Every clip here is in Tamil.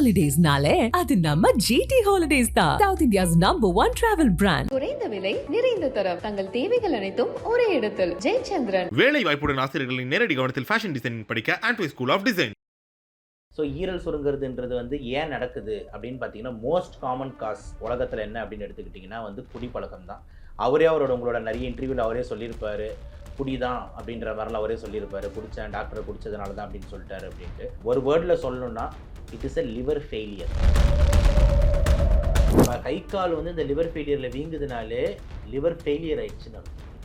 ஹாலிடேஸ்னாலே அது நம்ம GT Holidays தான். South India's #1 travel brand. குறைந்த விலை நிறைந்த தரம் தங்கள் தேவைகள் அனைத்தும் ஒரே இடத்தில். ஜெயச்சந்திரன். வேலை வாய்ப்புடன் ஆசிரியர்களின் நேரடி கவனத்தில் ஃபேஷன் டிசைனிங் படிக்க ஆண்ட்வே ஸ்கூல் ஆஃப் டிசைன். ஸோ ஈரல் சுருங்கிறதுன்றது ஏன் நடக்குது அப்படின்னு பார்த்தீங்கன்னா மோஸ்ட் காமன் காஸ் உலகத்தில் என்ன அப்படின்னு எடுத்துக்கிட்டிங்கன்னா குடிப்பழக்கம் தான். உங்களோட நிறைய இன்டர்வியூவில் அவரே சொல்லியிருப்பார், குடி தான் அப்படின்ற மாதிரிலாம் அவரே சொல்லியிருப்பார். குடித்தேன், டாக்டரை குடித்ததுனால தான் அப்படின்னு சொல்லிட்டாரு அப்படின்ட்டு. ஒரு வேர்டில் சொல்லணும்னா it is a liver failure. கை கால் இந்த லிவர் ஃபெயிலியரில் வீங்குதுனாலே லிவர் ஃபெயிலியர் ஆயிடுச்சுன்னு.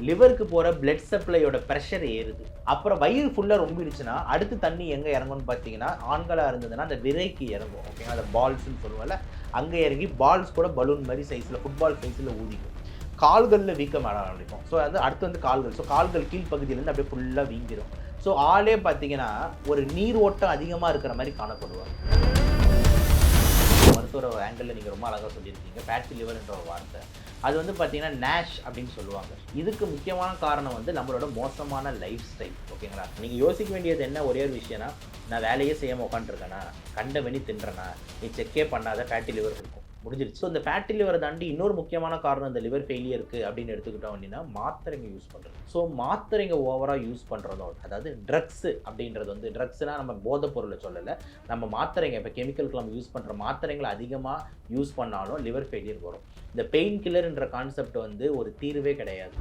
லிவருக்கு போகிற பிளட் சப்ளையோட ப்ரெஷர் ஏறுது. அப்புறம் வயிறு ஃபுல்லாக ரொம்பிடுச்சுன்னா அடுத்து தண்ணி எங்கே இறங்கும்னு பார்த்தீங்கன்னா ஆண்களாக இருந்ததுன்னா அந்த விரைக்கு இறங்கும். ஓகேங்களா, அந்த பால்ஸ்ன்னு சொல்லுவோம்ல, அங்கே இறங்கி பால்ஸ் கூட பலூன் மாதிரி சைஸில் ஃபுட்பால் சைஸில் ஊதிக்கும். கால்களில் வீக்கம் ஆரம்பிக்கும். ஸோ அடுத்து கால்கள். ஸோ கால்கள் கீழ்ப்பகுதியிலேருந்து அப்படியே ஃபுல்லாக வீங்கிடும். ஸோ ஆளே பார்த்தீங்கன்னா ஒரு நீர் ஓட்டம் அதிகமாக இருக்கிற மாதிரி காணப்படுவார். மருத்துவ ஆங்கிளில் நீங்கள் ரொம்ப அழகாக சொல்லியிருக்கீங்க, ஃபேட்டி லிவர்ன்ற ஒரு வார்த்தை. அது பார்த்தீங்கன்னா நேஷ் அப்படின்னு சொல்லுவாங்க. இதுக்கு முக்கியமான காரணம் நம்மளோட மோசமான லைஃப் ஸ்டைல். ஓகேங்களா, நீங்கள் யோசிக்க வேண்டியது என்ன ஒரே ஒரு விஷயம்னா, நான் வேலையே செய்யாமல் உட்காந்துருக்கேனா, கண்ட வெனி தின்றேனா, நீ செக்கே பண்ணாத ஃபேட்டி லிவர் இருக்கும், முடிஞ்சிருச்சு. ஸோ இந்த ஃபேட்டி லிவரை தாண்டி இன்னொரு முக்கியமான காரணம் இந்த லிவர் ஃபெயிலியருக்கு அப்படின்னு எடுத்துக்கிட்டோம் அப்படின்னா மாத்திரைங்க யூஸ் பண்ணுறது. ஸோ மாத்திரைங்க ஓவராக யூஸ் பண்ணுறதோ, அதாவது ட்ரக்ஸு அப்படின்றது ட்ரக்ஸ்னால் நம்ம போதைப் பொருளை சொல்லலை, நம்ம மாத்திரைங்க இப்போ கெமிக்கலுக்கு நம்ம யூஸ் பண்ணுற மாத்திரைங்களை அதிகமாக யூஸ் பண்ணாலும் லிவர் ஃபெயிலியர் வரும். இந்த பெயின் கில்லர்ன்ற கான்செப்ட் ஒரு தீர்வே கிடையாது.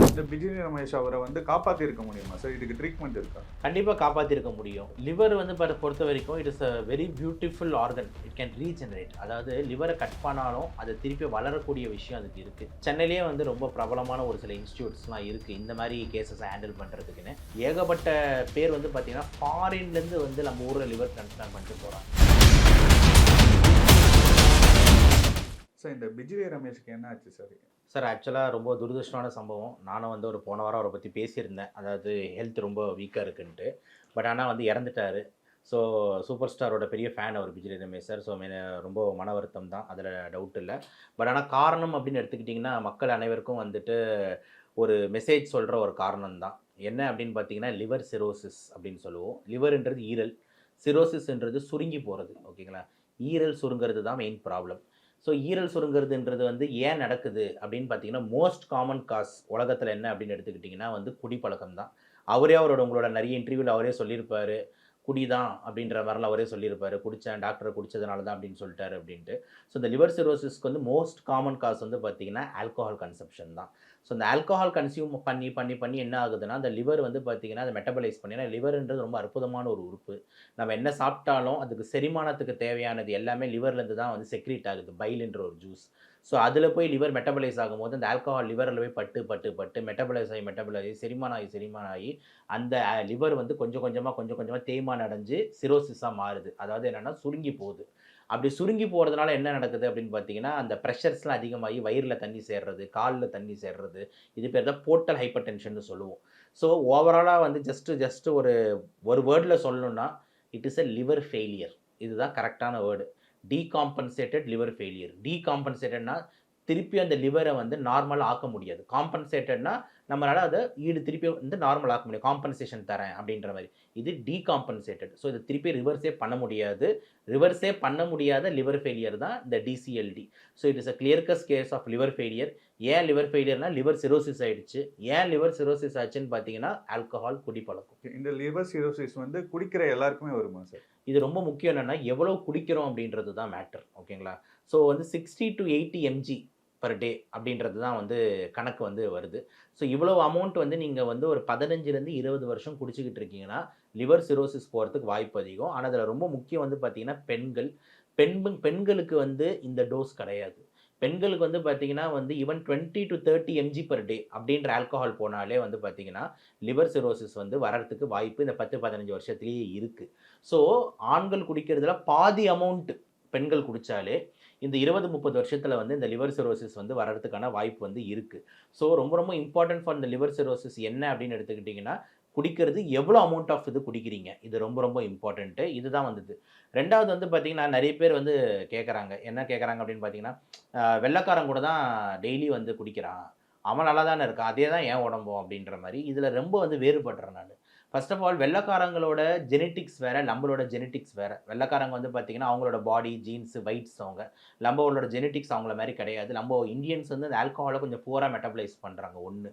இந்த பிஜிலி ரமேஷ் அவரை காப்பாற்றிருக்க முடியுமா சார்? இதுக்கு ட்ரீட்மெண்ட் இருக்கா? கண்டிப்பாக காப்பாற்றிருக்க முடியும். லிவர் பொறுத்த வரைக்கும் it is a very beautiful organ. It can regenerate. அதாவது லிவரை கட் பண்ணாலும் அது திருப்பி வளரக்கூடிய விஷயம் அதுக்கு இருக்குது. சென்னையிலேயே ரொம்ப பிரபலமான ஒரு சில இன்ஸ்டியூட்ஸ்லாம் இருக்குது இந்த மாதிரி கேசஸை ஹேண்டில் பண்ணுறதுக்குன்னு. ஏகப்பட்ட பேர் பார்த்தீங்கன்னா ஃபாரின்லேருந்து நம்ம ஊரில் லிவர் டிரான்ஸ்பிளான்ட் பண்ணிட்டு போகிறாங்க. சார் இந்த பிஜிலி ரமேஷ்க்கு என்ன ஆச்சு சார்? சார் ஆக்சுவலாக ரொம்ப துரதிருஷ்டமான சம்பவம். நானும் ஒரு போன வாரம் அவரை பற்றி பேசியிருந்தேன். அதாவது ஹெல்த் ரொம்ப வீக்காக இருக்குன்ட்டு. பட் ஆனால் இறந்துட்டார். ஸோ சூப்பர் ஸ்டாரோட பெரிய ஃபேன் அவர் பிஜிலி ரமேஷ் சார். ஸோ ரொம்ப மன வருத்தம் தான், அதில் டவுட் இல்லை. பட் ஆனால் காரணம் அப்படின்னு எடுத்துக்கிட்டிங்கன்னா மக்கள் அனைவருக்கும் ஒரு மெசேஜ் சொல்கிற ஒரு காரணம் தான். என்ன அப்படின்னு பார்த்தீங்கன்னா லிவர் சிரோசிஸ் அப்படின்னு சொல்லுவோம். லிவர்ன்றது ஈரல், சிரோசிஸ்ன்றது சுருங்கி போகிறது. ஓகேங்களா, ஈரல் சுருங்கிறது தான் மெயின் ப்ராப்ளம். ஸோ ஈரல் சுருங்கிறதுன்றது ஏன் நடக்குது அப்படின்னு பார்த்தீங்கன்னா மோஸ்ட் காமன் காஸ் உலகத்தில் என்ன அப்படின்னு எடுத்துக்கிட்டிங்கன்னா குடிப்பழக்கம் தான். உங்களோட நிறைய இன்டர்வியூவில் அவரே சொல்லியிருப்பார், குடி தான் அப்படின்ற மாதிரிலாம் அவரே சொல்லியிருப்பார். குடித்தேன், டாக்டரை குடித்ததுனால தான் அப்படின்னு சொல்லிட்டாரு அப்படின்ட்டு. ஸோ இந்த லிவர் சிரோசிஸ்க்கு மோஸ்ட் காமன் காஸ் பார்த்தீங்கன்னா ஆல்கஹால் கன்சப்ஷன் தான். ஸோ இந்த ஆல்கஹால் கன்சியூம் பண்ணி பண்ணி பண்ணி என்ன ஆகுதுன்னா அந்த லிவர் பார்த்தீங்கன்னா அதை மெட்டபலைஸ் பண்ணி, ஏன்னா லிவர்ன்றது ரொம்ப அற்புதமான ஒரு உறுப்பு. நம்ம என்ன சாப்பிட்டாலும் அதுக்கு செரிமானத்துக்கு தேவையானது எல்லாமே லிவர்லேருந்து தான் செக்ரீட் ஆகுது, பைல்ன்ற ஒரு ஜூஸ். ஸோ அதில் போய் லிவர் மெட்டபலைஸ் ஆகும்போது அந்த ஆல்கஹால் லிவரில் போய் பட்டு பட்டு பட்டு மெட்டபலைஸ் ஆகி செரிமானம் ஆகி அந்த லிவர் கொஞ்சம் கொஞ்சமாக தேய்மானம் அடைஞ்சு சிரோசிஸாக மாறுது. அதாவது என்னென்னா சுருங்கி போகுது. அப்படி சுருங்கி போகிறதுனால என்ன நடக்குது அப்படின்னு பார்த்தீங்கன்னா அந்த ப்ரெஷர்ஸ்லாம் அதிகமாகி வயிறில் தண்ணி சேர்றது, காலில் தண்ணி சேர்றது, இது பேர் தான் போர்ட்டல் ஹைப்பர் டென்ஷன் சொல்லுவோம். ஸோ ஓவராலாக ஜஸ்ட் ஒரு வேர்டில் சொல்லணும்னா it is a liver failure. இதுதான் கரெக்டான வேர்டு. Decompensated liver failure. டீகாம்பன்சேட்டட்னா திருப்பி அந்த லிவரை நார்மலாக ஆக்க முடியாது. காம்பன்சேட்டட்னா நம்மளால் அதை திருப்பி நார்மல் ஆக்க முடியும், காம்பன்சேஷன் தரேன் அப்படின்ற மாதிரி. இது டீகாம்பன்சேட்டட். ஸோ இதை திருப்பி ரிவர்ஸே பண்ண முடியாது. ரிவர்ஸே பண்ண முடியாத லிவர் ஃபெயிலியர் தான் இந்த DCLD. So it is a clear cut case of liver failure. ஏன் லிவர் ஃபெயிலியர்னா லிவர் சிரோசிஸ் ஆகிடுச்சு. ஏன் லிவர் சிரோசிஸ் ஆச்சுன்னு பார்த்தீங்கன்னா ஆல்கஹால் குடிப்பழக்கம். இந்த லிவர் சிரோசிஸ் குடிக்கிற எல்லாருக்குமே வருமா சார்? இது ரொம்ப முக்கியம். என்னென்னா எவ்வளோ குடிக்கிறோம் அப்படின்றது தான் மேட்டர். ஓகேங்களா, so 60 to 80 mg per day அப்படின்றது தான் கணக்கு வருது. ஸோ இவ்வளோ அமௌண்ட் நீங்கள் ஒரு 15லேருந்து 20 வருஷம் குடிச்சிக்கிட்டு இருக்கீங்கன்னா லிவர் சிரோசிஸ் போகிறதுக்கு வாய்ப்பு அதிகம். ஆனால் அதில் ரொம்ப முக்கியம் பார்த்தீங்கன்னா பெண்களுக்கு இந்த டோஸ் கிடையாது. பெண்களுக்கு பார்த்தீங்கன்னா even 20 to 30 mg per day அப்படின்ற ஆல்கஹால் போனாலே பார்த்தீங்கன்னா லிவர் சிரோசிஸ் வர்றதுக்கு வாய்ப்பு இந்த 10-15 வருஷத்துலேயே இருக்குது. ஸோ ஆண்கள் குடிக்கிறதுல பாதி அமௌண்ட் பெண்கள் குடித்தாலே இந்த 20-30 வருஷத்தில் இந்த லிவர் சிரோசிஸ் வர்றதுக்கான வாய்ப்பு இருக்குது. ஸோ ரொம்ப ரொம்ப இம்பார்ட்டன்ட் ஃபார் இந்த லிவர் சிரோசிஸ் என்ன அப்படின்னு எடுத்துக்கிட்டிங்கன்னா குடிக்கிறது எவ்வளோ அமௌண்ட் ஆஃப் இது குடிக்கிறீங்க, இது ரொம்ப ரொம்ப இம்பார்ட்டண்ட்டு. இதுதான் ரெண்டாவது பார்த்தீங்கன்னா நிறைய பேர் கேட்குறாங்க, என்ன கேட்குறாங்க அப்படின்னு பார்த்தீங்கன்னா வெள்ளைக்காரன் கூட தான் டெய்லி குடிக்கிறான், அவன் நல்லா தானே இருக்கான், அதே தான் ஏன் உடம்பும் அப்படின்ற மாதிரி. இதில் ரொம்ப வேறுபடுறேன் நான். ஃபர்ஸ்ட் ஆஃப் ஆல் வெள்ளைக்காரங்களோட ஜெனட்டிக்ஸ் வேறு, நம்மளோட ஜெனட்டிக்ஸ் வேறு. வெள்ளைக்காரங்க வந்து பார்த்திங்கன்னா அவங்களோட பாடி ஜீன்ஸ் வைட்ஸ் அவங்க, நம்மளோட ஜெனட்டிக்ஸ் அவங்கள மாதிரி கிடையாது. நம்ம இந்தியன்ஸ் வந்து அந்த ஆல்கஹாலை கொஞ்சம் புவராக மெட்டபலைஸ் பண்ணுறாங்க ஒன்று.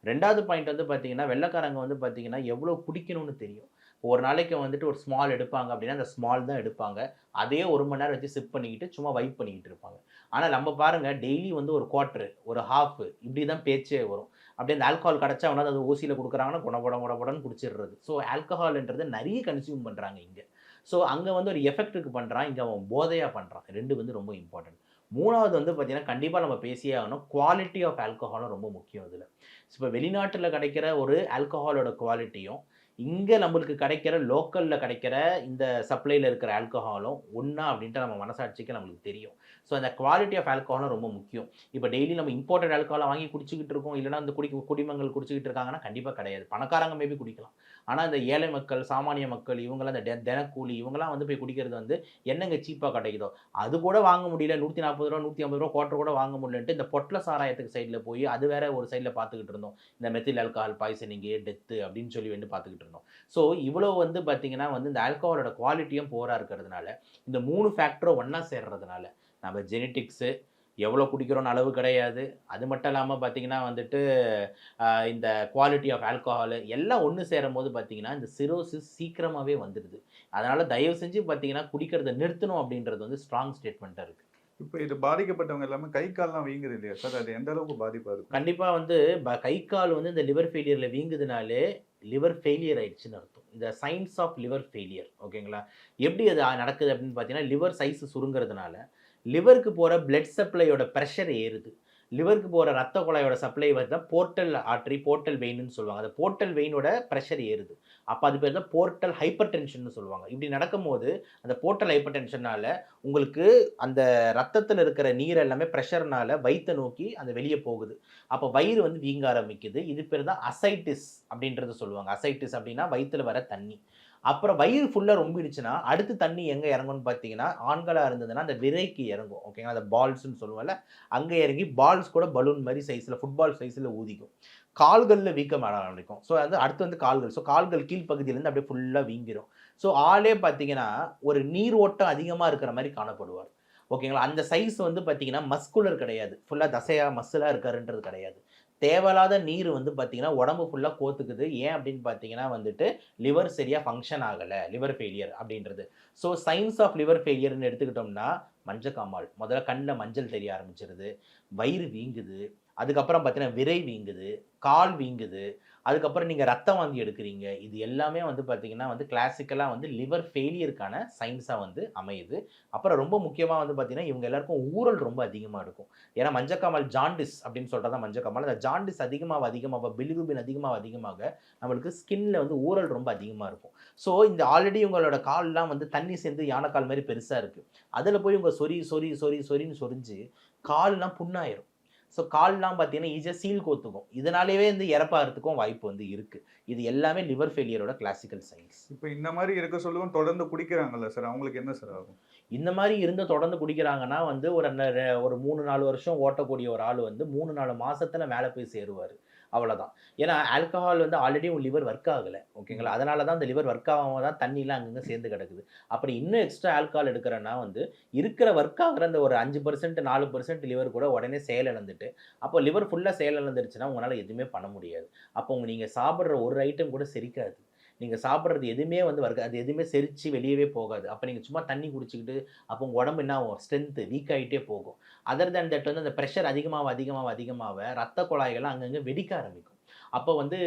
ரெண்டாவது பாயிண்ட் வந்து பார்த்திங்கன்னா வெள்ளைக்காரங்க வந்து பார்த்திங்கன்னா எவ்வளோ குடிக்கணும்னு தெரியும். ஒரு நாளைக்கு வந்துட்டு ஒரு ஸ்மால் எடுப்பாங்க அப்படின்னா அந்த ஸ்மால் தான் எடுப்பாங்க. அதே 1 மணி நேரம் வச்சு சிப் பண்ணிக்கிட்டு சும்மா வைப் பண்ணிக்கிட்டு இருப்பாங்க. ஆனால் நம்ம பாருங்கள் டெய்லி வந்து ஒரு குவார்ட்ரு, ஒரு ஹாஃப், இப்படி தான் பேச்சே வரும். அப்படியே அந்த ஆல்கஹால் கிடச்சா அவனால் அது ஊசியில் கொடுக்குறாங்கன்னா குணப்படன்னு குடிச்சிடுறது. ஸோ ஆல்கஹால்ன்றது நிறைய கன்சியூம் பண்ணுறாங்க இங்கே. ஸோ அங்கே வந்து ஒரு எஃபெக்ட்டுக்கு பண்ணுறான், இங்கே அவன் போதையாக பண்ணுறான். 2 வந்து ரொம்ப இம்பார்ட்டன்ட். 3வது வந்து பார்த்திங்கன்னா கண்டிப்பாக நம்ம பேசியே ஆகணும், குவாலிட்டி ஆஃப் ஆல்கஹாலும் ரொம்ப முக்கியம் இதில். இப்போ வெளிநாட்டில் கிடைக்கிற ஒரு ஆல்கஹாலோட குவாலிட்டியும் இங்கே நம்மளுக்கு கிடைக்கிற லோக்கலில் கிடைக்கிற இந்த சப்ளையில் இருக்கிற ஆல்கஹாலும் ஒன்றா அப்படின்ட்டு நம்ம மனசாட்சிக்கு நம்மளுக்கு தெரியும். ஸோ அந்த குவாலிட்டி ஆஃப் ஆல்கஹாலும் ரொம்ப முக்கியம். இப்போ டெய்லி நம்ம இம்போர்ட்டட் ஆல்கஹாலை வாங்கி குடிச்சிக்கிட்டு இருக்கோம், இல்லைனா அந்த குடிமங்கள் குடிச்சிக்கிட்டு இருக்காங்கன்னா கண்டிப்பாக கிடையாது. பணக்காரங்க மேபி குடிக்கலாம். ஆனால் இந்த ஏழை மக்கள், சாமானிய மக்கள், இவங்களாம் இந்த தினக்கூலி இவங்களாம் வந்து போய் குடிக்கிறது வந்து என்னங்க சீப்பாக கிடைக்குதோ அது கூட வாங்க முடியல. 140 ரூபா 150 ரூபா குவார்ட்டர் கூட வாங்க முடியலன்ட்டு இந்த பொட்டல சாராயத்துக்கு சைடில் போய் அது வேற ஒரு சைடில் பார்த்துக்கிட்டு இருந்தோம். இந்த மெத்தில் ஆல்கஹால் பாய்சனிங்கு, டெத்து அப்படின்னு சொல்லி வந்து பார்த்துக்கிட்டு இருந்தோம். ஸோ இவ்வளோ வந்து பார்த்திங்கன்னா வந்து இந்த ஆல்கஹாலோட குவாலிட்டியும் போராக இருக்கிறதுனால, இந்த 3 ஃபேக்டரும் ஒன்றா சேர்றதுனால நம்ம ஜெனட்டிக்ஸு எவ்வளோ குடிக்கிறோன்னு அளவு கிடையாது. அது மட்டும் இல்லாமல் பார்த்திங்கன்னா வந்துட்டு இந்த குவாலிட்டி ஆஃப் ஆல்கஹாலு எல்லாம் ஒன்று சேரும் போது பார்த்திங்கன்னா இந்த சிரோசிஸ் சீக்கிரமாகவே வந்துடுது. அதனால் தயவு செஞ்சு பார்த்திங்கன்னா குடிக்கிறத நிறுத்தணும் அப்படின்றது வந்து ஸ்ட்ராங் ஸ்டேட்மெண்ட்டாக இருக்குது. இப்போ இது பாதிக்கப்பட்டவங்க எல்லாமே கை கால்லாம் வீங்குது இல்லையா சார்? அது எந்த அளவுக்கு பாதிப்பாக இருக்கும்? கண்டிப்பாக வந்து கை கால் வந்து இந்த லிவர் ஃபெயிலியரில் வீங்குதுனாலே லிவர் ஃபெயிலியர் ஆயிடுச்சுன்னு அர்த்தம். இந்த சைன்ஸ் ஆஃப் லிவர் ஃபெயிலியர், ஓகேங்களா? எப்படி அது நடக்குது அப்படின்னு பார்த்தீங்கன்னா லிவர் சைஸ் சுருங்கிறதுனால லிவருக்கு போகிற பிளட் சப்ளையோட ப்ரெஷர் ஏறுது. லிவருக்கு போகிற ரத்த குழாயோட சப்ளை வந்து போர்ட்டல் ஆர்டரி, போர்ட்டல் வெயின்னு சொல்லுவாங்க. அந்த போர்ட்டல் வெயினோட ப்ரெஷர் ஏறுது. அப்போ அது பேர் தான் போர்ட்டல் ஹைப்பர் டென்ஷன் சொல்லுவாங்க. இப்படி நடக்கும்போது அந்த போர்ட்டல் ஹைப்பர் டென்ஷனால் உங்களுக்கு அந்த ரத்தத்தில் இருக்கிற நீர் எல்லாமே ப்ரெஷர்னால வயிற்றை நோக்கி அந்த வெளியே போகுது. அப்போ வயிறு வந்து வீங்க ஆரம்பிக்குது. இது பேர் தான் அசைட்டிஸ் அப்படின்றது சொல்லுவாங்க. அசைட்டிஸ் அப்படின்னா வயிற்றில் வர தண்ணி. அப்புறம் வயிறு ஃபுல்லாக ரொம்பிடுச்சுன்னா அடுத்து தண்ணி எங்கே இறங்கும்னு பார்த்தீங்கன்னா ஆண்களாக இருந்ததுன்னா அந்த விரைக்கு இறங்கும், ஓகேங்களா? அந்த பால்ஸ்ன்னு சொல்லுவோம்ல, அங்கே இறங்கி பால்ஸ் கூட பலூன் மாதிரி சைஸில், ஃபுட்பால் சைஸில் ஊதிக்கும். கால்களில் வீக்கம் ஆரம்பிக்கும். ஸோ அது அடுத்து வந்து கால்கள். ஸோ கால்கள் கீழ்ப்பகுதியிலேருந்து அப்படியே ஃபுல்லாக வீங்கிடும். ஸோ ஆளே பார்த்தீங்கன்னா ஒரு நீர் ஓட்டம் அதிகமாக இருக்கிற மாதிரி காணப்படுவார், ஓகேங்களா? அந்த சைஸ் வந்து பார்த்தீங்கன்னா மஸ்குலர் கிடையாது, ஃபுல்லாக தசையாக மஸ்ஸலாக இருக்காருன்றது கிடையாது. தேவையில்லாத நீர் வந்து பார்த்திங்கன்னா உடம்பு ஃபுல்லாக கோத்துக்குது. ஏன் அப்படின்னு பார்த்தீங்கன்னா வந்துட்டு லிவர் சரியாக ஃபங்க்ஷன் ஆகலை, லிவர் ஃபெயிலியர் அப்படின்றது. ஸோ சைன்ஸ் ஆஃப் லிவர் ஃபெயிலியர்னு எடுத்துக்கிட்டோம்னா மஞ்சக்காமால், முதல்ல கண்ணில் மஞ்சள் தெரிய ஆரம்பிச்சிருது, வயிறு வீங்குது, அதுக்கப்புறம் பார்த்தீங்கன்னா விரை வீங்குது, கால் வீங்குது, அதுக்கப்புறம் நீங்கள் ரத்தம் வாங்கி எடுக்கிறீங்க. இது எல்லாமே வந்து பார்த்திங்கன்னா வந்து கிளாசிக்கலாக வந்து லிவர் ஃபெயிலியருக்கான சைன்ஸாக வந்து அமையுது. அப்புறம் ரொம்ப முக்கியமாக வந்து பார்த்திங்கன்னா இவங்க எல்லாருக்கும் ஊறல் ரொம்ப அதிகமாக இருக்கும். ஏன்னா மஞ்சக்காமல் ஜாண்டிஸ் அப்படின்னு சொல்கிறது தான் மஞ்சக்காமல். அந்த ஜாண்டிஸ் அதிகமாக பிலிரூபின் அதிகமாக நம்மளுக்கு ஸ்கின்னில் வந்து ஊறல் ரொம்ப அதிகமாக இருக்கும். ஸோ இந்த ஆல்ரெடி உங்களோட கால்லாம் வந்து தண்ணி சேர்ந்து யானைக்கால் மாதிரி பெருசாக இருக்குது. அதில் போய் உங்கள் சொரின்னு சொரிஞ்சு கால்லாம் புண்ணாயிரும். ஸோ கால்லாம் பார்த்தீங்கன்னா ஈஸியாக சீல் கோத்துக்கும். இதனாலேயே வந்து இறப்பாகிறதுக்கும் வாய்ப்பு வந்து இருக்குது. இது எல்லாமே லிவர் ஃபெயிலியரோட கிளாசிக்கல் சைன்ஸ். இப்போ இந்த மாதிரி இருக்க சொல்லுவோம் தொடர்ந்து குடிக்கிறாங்கல்ல சார், அவங்களுக்கு என்ன சார் ஆகும்? இந்த மாதிரி இருந்து தொடர்ந்து குடிக்கிறாங்கன்னா வந்து ஒரு 3-4 வருஷம் ஓட்டக்கூடிய ஒரு ஆள் வந்து 3-4 மாதத்தில் மேலே போய் சேருவார், அவ்வளோதான். ஏன்னா ஆல்கஹால் வந்து ஆல்ரெடி உங்கள் லிவர் ஒர்க் ஆகலை, ஓகேங்களா? அதனால தான் அந்த லிவர் ஒர்க் ஆகாமல் தான் தண்ணிலாம் அங்கங்கே சேர்ந்து கிடக்குது. அப்படி இன்னும் எக்ஸ்ட்ரா ஆல்கஹால் எடுக்கிறன்னா வந்து இருக்கிற ஒர்க் ஆகிற அந்த ஒரு 5% 4% லிவர் கூட உடனே செயலிழந்துட்டு, அப்போ லிவர் ஃபுல்லாக செயலிழந்துருச்சுன்னா உங்களால் எதுவுமே பண்ண முடியாது. அப்போ நீங்கள் சாப்பிட்ற ஒரு ஐட்டம் கூட செரிக்காது. நீங்கள் சாப்பிட்றது எதுவுமே வந்து அது எதுவுமே செரித்து வெளியவே போகாது. அப்போ நீங்கள் சும்மா தண்ணி குடிச்சிக்கிட்டு அப்போ உங்கள் உடம்பு என்ன ஆகும், ஸ்ட்ரென்த்து வீக் ஆகிட்டே போகும். அதர் தேன் தட் வந்து அந்த ப்ரெஷர் அதிகமாக ரத்த குழாய்கள்லாம் அங்கங்கே வெடிக்க ஆரம்பிக்கும். அப்போ வந்து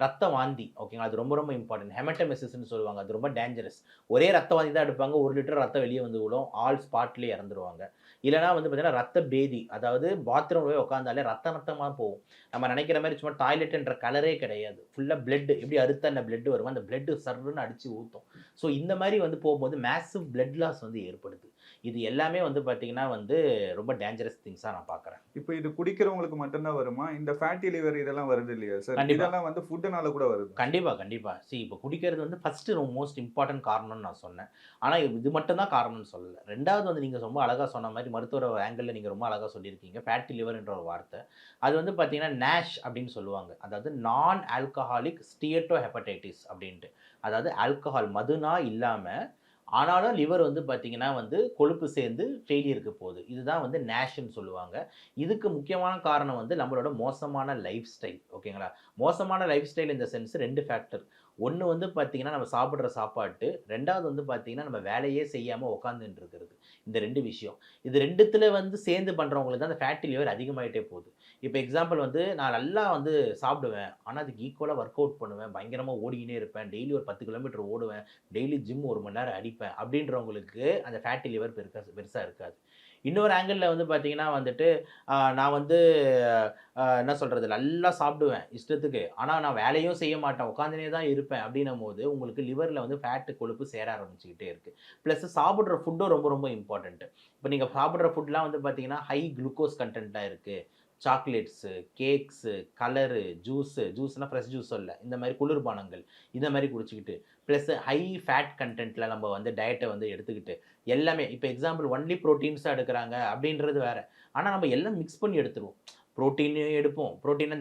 ரத்த வாந்தி, ஓகேங்களா? அது ரொம்ப ரொம்ப இம்பார்ட்டன்ட். ஹெமட்டமெசிஸ்ன்னு சொல்லுவாங்க. அது ரொம்ப டேஞ்சரஸ். ஒரே ரத்த வாந்தி தான் எடுப்பாங்க, 1 லிட்டர் ரத்தம் வெளியே வந்து விடும், ஆல் ஸ்பாட்லேயே இறந்துருவாங்க. இல்லைனா வந்து பார்த்தீங்கன்னா ரத்த பேதி, அதாவது பாத்ரூம் போய் உட்காந்தாலே ரத்தமாக போகும். நம்ம நினைக்கிற மாதிரி சும்மா டாய்லெட்டுன்ற கலரே கிடையாது, ஃபுல்லாக பிளட், எப்படி அறுத்தன்ன பிளட் வருமோ அந்த பிளட்டு சர்ன்னு அடித்து ஊற்றும். ஸோ இந்த மாதிரி வந்து போகும்போது மேசிவ் பிளட் லாஸ் வந்து ஏற்படுது. இது எல்லாமே வந்து பார்த்தீங்கன்னா வந்து ரொம்ப டேஞ்சரஸ் திங்ஸாக நான் பார்க்குறேன். இப்போ இது குடிக்கிறவங்களுக்கு மட்டும்தான் வருமா? இந்த ஃபேட்டி லிவர் இதெல்லாம் வருது இல்லையா சார்? இதெல்லாம் வந்து ஃபுட்டுனால கூட வருது. கண்டிப்பாக. சரி, இப்போ குடிக்கிறது வந்து ஃபஸ்ட்டு மோஸ்ட் இம்பார்ட்டன்ட் காரணம்னு நான் சொன்னேன். ஆனால் இது மட்டும்தான் காரணம்னு சொல்லலை. ரெண்டாவது வந்து நீங்கள் ரொம்ப அழகாக சொன்ன மாதிரி மாதிரி மருத்துவ ஆங்கிளில் நீங்கள் ரொம்ப அழகாக சொல்லியிருக்கீங்க. ஃபேட்டி லிவர்ன்ற ஒரு வார்த்தை. அது வந்து பார்த்தீங்கன்னா நேஷ் அப்படின்னு சொல்லுவாங்க. அதாவது நான் ஆல்கஹாலிக் ஸ்டியட்டோ ஹெப்படைட்டிஸ் அப்படின்ட்டு. அதாவது ஆல்கஹால் மதுனா இல்லாமல் ஆனாலும் லிவர் வந்து பார்த்தீங்கன்னா வந்து கொழுப்பு சேர்ந்து ஃபெயிலியருக்கு போகுது. இதுதான் வந்து நேஷ்ன்னு சொல்லுவாங்க. இதுக்கு முக்கியமான காரணம் வந்து நம்மளோட மோசமான லைஃப் ஸ்டைல். ஓகேங்களா? மோசமான லைஃப் ஸ்டைல் இந்த சென்ஸ் 2 ஃபேக்டர். ஒன்று வந்து பார்த்தீங்கன்னா நம்ம சாப்பிட்ற சாப்பாட்டு, 2வது வந்து பார்த்தீங்கன்னா நம்ம வேலையே செய்யாமல் உட்காந்துட்டு இருக்கிறது. இந்த 2 விஷயம். இது 2த்துல வந்து சேர்ந்து பண்ணுறவங்களுக்கு தான் அந்த ஃபேட்டி லிவர் அதிகமாகிட்டே போகுது. இப்போ எக்ஸாம்பிள் வந்து நான் நல்லா வந்து சாப்பிடுவேன். ஆனால் அதுக்கு ஈக்குவலாக ஒர்க் அவுட் பண்ணுவேன். பயங்கரமாக ஓடிக்கினே இருப்பேன். டெய்லி ஒரு 10 கிலோமீட்டர் ஓடுவேன். டெய்லி ஜிம் 1 மணி நேரம் அடிப்பேன். அப்படின்றவங்களுக்கு அந்த ஃபேட்டி லிவர் பெருசாக இருக்காது. இன்னொரு ஆங்கிளில் வந்து பார்த்தீங்கன்னா வந்துட்டு நான் வந்து என்ன சொல்கிறது, நல்லா சாப்பிடுவேன் இஷ்டத்துக்கு. ஆனால் நான் வேலையும் செய்ய மாட்டேன், உட்காந்துனே தான் இருப்பேன். அப்படின்னும் போது உங்களுக்கு லிவரில் வந்து ஃபேட்டு கொழுப்பு சேர ஆரம்பிச்சுக்கிட்டே இருக்குது. ப்ளஸ் சாப்பிட்ற ஃபுட்டும் ரொம்ப ரொம்ப இம்பார்ட்டண்ட்டு. இப்போ நீங்கள் சாப்பிட்ற ஃபுட்லாம் வந்து பார்த்தீங்கன்னா ஹை குளுக்கோஸ் கண்டென்ட்டாக இருக்குது. சாக்லேட்ஸு, கேக்ஸு, கலரு, ஜூஸ்னால் ஃப்ரெஷ் ஜூஸ் இல்லை, இந்த மாதிரி குளிர்பானங்கள் இந்த மாதிரி குடிச்சிக்கிட்டு, ப்ளஸ் ஹை ஃபேட் கண்டென்ட்டில் நம்ம வந்து டயட்டை வந்து எடுத்துக்கிட்டு எல்லாமே இப்போ எக்ஸாம்பிள் ஒன்லி ப்ரோட்டீன்ஸாக எடுக்கிறாங்க அப்படின்றது வேறு. ஆனால் நம்ம எல்லாம் மிக்ஸ் பண்ணி எடுத்துருவோம். ப்ரோட்டீனும் எடுப்போம். ப்ரோட்டீன்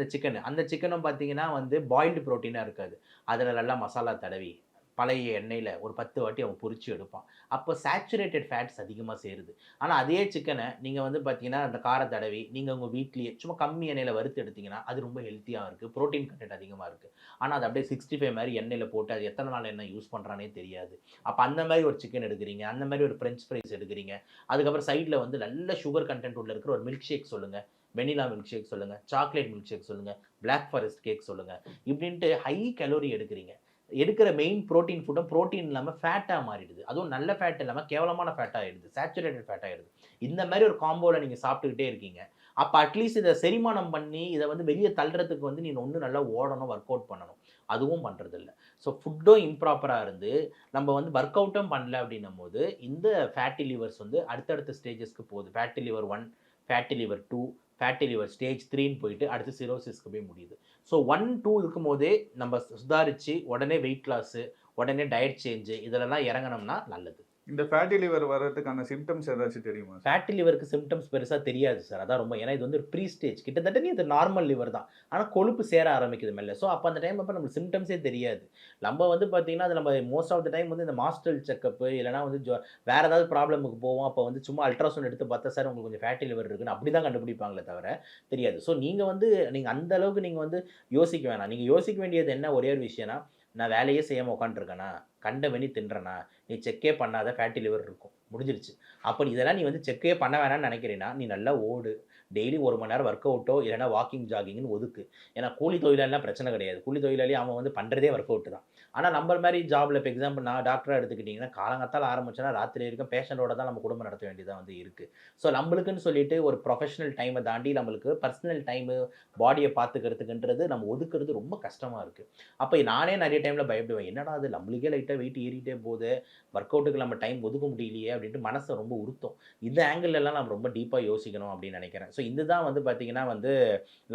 அந்த சிக்கனும் பார்த்தீங்கன்னா வந்து பாயில்டு ப்ரோட்டீனாக இருக்காது. அதில் நல்லா மசாலா தடவி பழைய எண்ணெயில் ஒரு 10 வாட்டி அவன் பொரிச்சு எடுப்பான். அப்போ சேச்சுரேட்டட் ஃபேட்ஸ் அதிகமாக சேருது. ஆனால் அதே சிக்கனை நீங்கள் வந்து பார்த்தீங்கன்னா அந்த கார தடவி நீங்கள் உங்கள் வீட்லேயே சும்மா கம்மி எண்ணெயில் வறுத்து எடுத்திங்கன்னா அது ரொம்ப ஹெல்த்தியாக இருக்குது. ப்ரோட்டீன் கண்டென்ட் அதிகமாக இருக்குது. ஆனால் அது அப்படியே 65 மாதிரி எண்ணெயில் போட்டு அது எத்தனை நாள் எண்ணெய் யூஸ் பண்ணுறானே தெரியாது. அப்போ அந்த மாதிரி ஒரு சிக்கன் எடுக்கிறீங்க, அந்த மாதிரி ஒரு ஃப்ரெஞ்ச் ஃப்ரைஸ் எடுக்கிறீங்க. அதுக்கப்புறம் சைடில் வந்து நல்ல சுகர் கண்டென்ட் உள்ள இருக்கிற ஒரு மில்க் ஷேக் சொல்லுங்கள், வெனிலா மில்க் ஷேக் சொல்லுங்கள், சாக்லேட் மில்க் ஷேக் சொல்லுங்கள், பிளாக் ஃபாரஸ்ட் கேக் சொல்லுங்கள். இப்படின்ட்டு ஹை கலோரி எடுக்கிறீங்க. எடுக்கிற மெயின் ப்ரோட்டீன் ஃபுட்டும் ப்ரோட்டீன் இல்லாமல் ஃபேட்டாக மாறிடுது. அதுவும் நல்ல ஃபேட் இல்லாமல் கேவலமான ஃபேட் ஆகிடுது, சேச்சுரேட்டட் ஃபேட் ஆகிடுது. இந்த மாதிரி ஒரு காம்போவில் நீங்கள் சாப்பிட்டுக்கிட்டே இருக்கீங்க. அப்போ அட்லீஸ்ட் இதை செரிமானம் பண்ணி இதை வந்து வெளியே தள்ளுறதுக்கு வந்து நீங்கள் ஒன்று நல்லா ஓடணும், ஒர்க் அவுட் பண்ணணும். அதுவும் பண்ணுறதில்ல. ஸோ ஃபுட்டும் இம்ப்ராப்பராக இருந்து நம்ம வந்து ஒர்க் அவுட்டும் பண்ணல அப்படின்னும் போது இந்த ஃபேட்டி லிவர்ஸ் வந்து அடுத்தடுத்த ஸ்டேஜஸ்க்கு போகுது. Fatty liver 1, fatty liver 2, fatty liver stage 3ன்னு போயிட்டு அடுத்து சிரோசிஸ்க்கு போய் முடியுது. ஸோ 1, 2 இருக்கும் போதே நம்ம சுதாரித்து உடனே வெயிட் லாஸு, உடனே டயட் சேஞ்சு இதிலெல்லாம் இறங்கினோம்னா நல்லது. இந்த ஃபேட்டி லிவர் வர்றதுக்கான சிம்டம்ஸ் ஏதாச்சும் தெரியுமா? ஃபேட்டி லிவருக்கு சிம்டம்ஸ் பெருசாக தெரியாது சார். அதான் ரொம்ப, ஏன்னா இது வந்து ஒரு ப்ரீ ஸ்டேஜ். கிட்டத்தட்ட நீ இது நார்மல் லிவர் தான், ஆனால் கொழுப்பு சேர ஆரம்பிக்குது மெல்ல. ஸோ அப்போ அந்த டைம் அப்போ நம்மளுக்கு சிம்டம்ஸே தெரியாது. நம்ம வந்து பார்த்தீங்கன்னா அது நம்ம மோஸ்ட் ஆஃப் த டைம் வந்து இந்த மாஸ்டல் செக்கப்பு இல்லைனா வந்து வேறு ஏதாவது ப்ராப்ளமுக்கு போவோம். அப்போ வந்து சும்மா அல்ட்ராசவுண்ட் எடுத்து பார்த்தா சார் உங்களுக்கு கொஞ்சம் ஃபேட்டி லிவர் இருக்குன்னு அப்படி தான் கண்டுபிடிப்பாங்களே தவிர தெரியாது. ஸோ நீங்கள் அந்த அளவுக்கு நீங்கள் வந்து யோசிக்க வேணாம். நீங்கள் யோசிக்க வேண்டியது என்ன, ஒரே ஒரு விஷயம்னா, நான் வேலையே செய்யாமல் உட்காந்துருக்கேனா, கண்ட வெனி தின்றனா, நீ செக்கே பண்ணாத ஃபேட்டி லிவர் இருக்கும், முடிஞ்சிருச்சு. அப்போ இதெல்லாம் நீ வந்து செக்கே பண்ண வேணாம்னு நினைக்கிறீன்னா நீ நல்லா ஓடு, டெய்லி 1 மணி நேரம் ஒர்க் அவுட்டோ இல்லைனா வாக்கிங் ஜாகிங்னு ஒதுக்கு. ஏன்னா கூலி தொழிலாளிலாம் பிரச்சனை கிடையாது. கூலி தொழிலாளி அவன் வந்து பண்ணுறதே ஒர்க் அவுட்டு தான். ஆனால் நம்ம மாதிரி ஜாபில் இப்போ எக்ஸாம்பிள் நான் டாக்டராக எடுத்துக்கிட்டிங்கன்னா காலங்கத்தால் ஆரம்பிச்சோன்னா ராத்திரி வரைக்கும் பேஷண்ட்டோட தான் நம்ம குடும்பம் நடத்த வேண்டியதாக வந்து இருக்குது. ஸோ நம்மளுக்குன்னு சொல்லிட்டு ஒரு ப்ரொஃபஷனல் டைமை தாண்டி நம்மளுக்கு பர்சனல் டைமு, பாடியை பார்த்துக்கிறதுக்குன்றது நம்ம ஒதுக்குறது ரொம்ப கஷ்டமாக இருக்குது. அப்போ நானே நிறைய டைமில் பயப்படுவேன், என்னடா அது நம்மளுக்கே லைட்டாக வெயிட் ஏறிட்டே போகுது, ஒர்க் அவுட்டுக்கு நம்ம டைம் ஒதுக்க முடியலையே அப்படின்ட்டு மனசை ரொம்ப உறுத்தும். இந்த ஆங்கிள்லாம் நம்ம ரொம்ப டீப்பாக யோசிக்கணும் அப்படின்னு நினைக்கிறேன். ஸோ இதுதான் வந்து பார்த்திங்கன்னா வந்து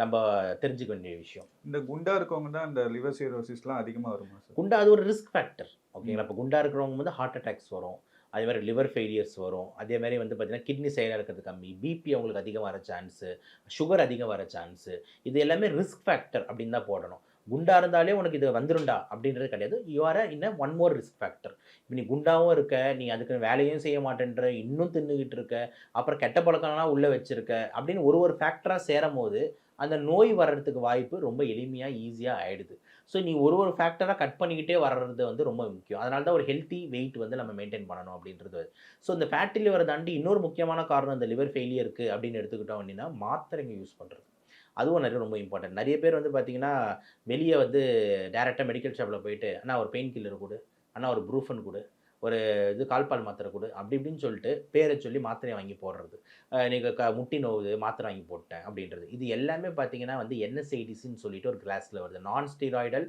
நம்ம தெரிஞ்சுக்க வேண்டிய விஷயம். இந்த குண்டா இருக்கவங்க தான் இந்த லிவர் சிரோசிஸ்லாம் அதிகமாக வருமா சார்? குண்டா அது ஒரு ரிஸ்க் ஃபேக்டர். ஓகேங்களா? இப்போ குண்டா இருக்கிறவங்க வந்து ஹார்ட் அட்டாக்ஸ் வரும், அதே மாதிரி லிவர் ஃபெயிலியர்ஸ் வரும், அதே மாதிரி வந்து பார்த்திங்கன்னா கிட்னி செயலாக இருக்கிறது கம்மி, பிபி அவங்களுக்கு அதிகம் வர சான்ஸு, சுகர் அதிகம் வர சான்ஸு. இது எல்லாமே ரிஸ்க் ஃபேக்டர் அப்படின்னு தான் போடணும். குண்டா இருந்தாலே உனக்கு இது வந்துருண்டா அப்படின்றது கிடையாது. யூ ஆர் இன்னும் 1 மோர் ரிஸ்க் ஃபேக்டர். இப்போ நீ குண்டாகவும் இருக்க, நீ அதுக்கு வேலையும் செய்ய மாட்டேன்ற, இன்னும் தின்னுக்கிட்டு இருக்க, அப்புறம் கெட்ட பழக்கம்லாம் உள்ளே வச்சுருக்க அப்படின்னு ஒரு ஃபேக்டராக சேரும் போது அந்த நோய் வர்றதுக்கு வாய்ப்பு ரொம்ப எளிமையாக ஈஸியாக ஆகிடுது. ஸோ நீ ஒரு ஃபேக்டராக கட் பண்ணிக்கிட்டே வர்றது வந்து ரொம்ப முக்கியம். அதனால தான் ஒரு ஹெல்த்தி வெயிட் வந்து நம்ம மெயின்டைன் பண்ணணும் அப்படின்றது. ஸோ இந்த ஃபேட்டி லிவரை தாண்டி இன்னொரு முக்கியமான காரணம் இந்த லிவர் ஃபெயிலியருக்கு அப்படின்னு எடுத்துக்கிட்டோம் அப்படின்னா மாத்திரைங்க யூஸ் பண்ணுறது. அதுவும் ரொம்ப இம்பார்ட்டன்ட். நிறைய பேர் வந்து பார்த்திங்கன்னா வெளியே வந்து டேரெக்டாக மெடிக்கல் ஷாப்பில் போயிட்டு அண்ணா ஒரு பெயின் கில்லர் கொடு, அண்ணா ஒரு ப்ரூஃபன் கொடு, ஒரு கால்பால் மாத்திரை கொடு அப்படி இப்படின்னு சொல்லிட்டு பேரை சொல்லி மாத்திரையை வாங்கி போடுறது. நீங்கள் முட்டி நோவுது மாத்திரை வாங்கி போட்டேன் அப்படின்றது. இது எல்லாமே பார்த்திங்கன்னா வந்து NSAIDஸ்ன்னு சொல்லிட்டு ஒரு கிளாஸில் வருது, non steroidal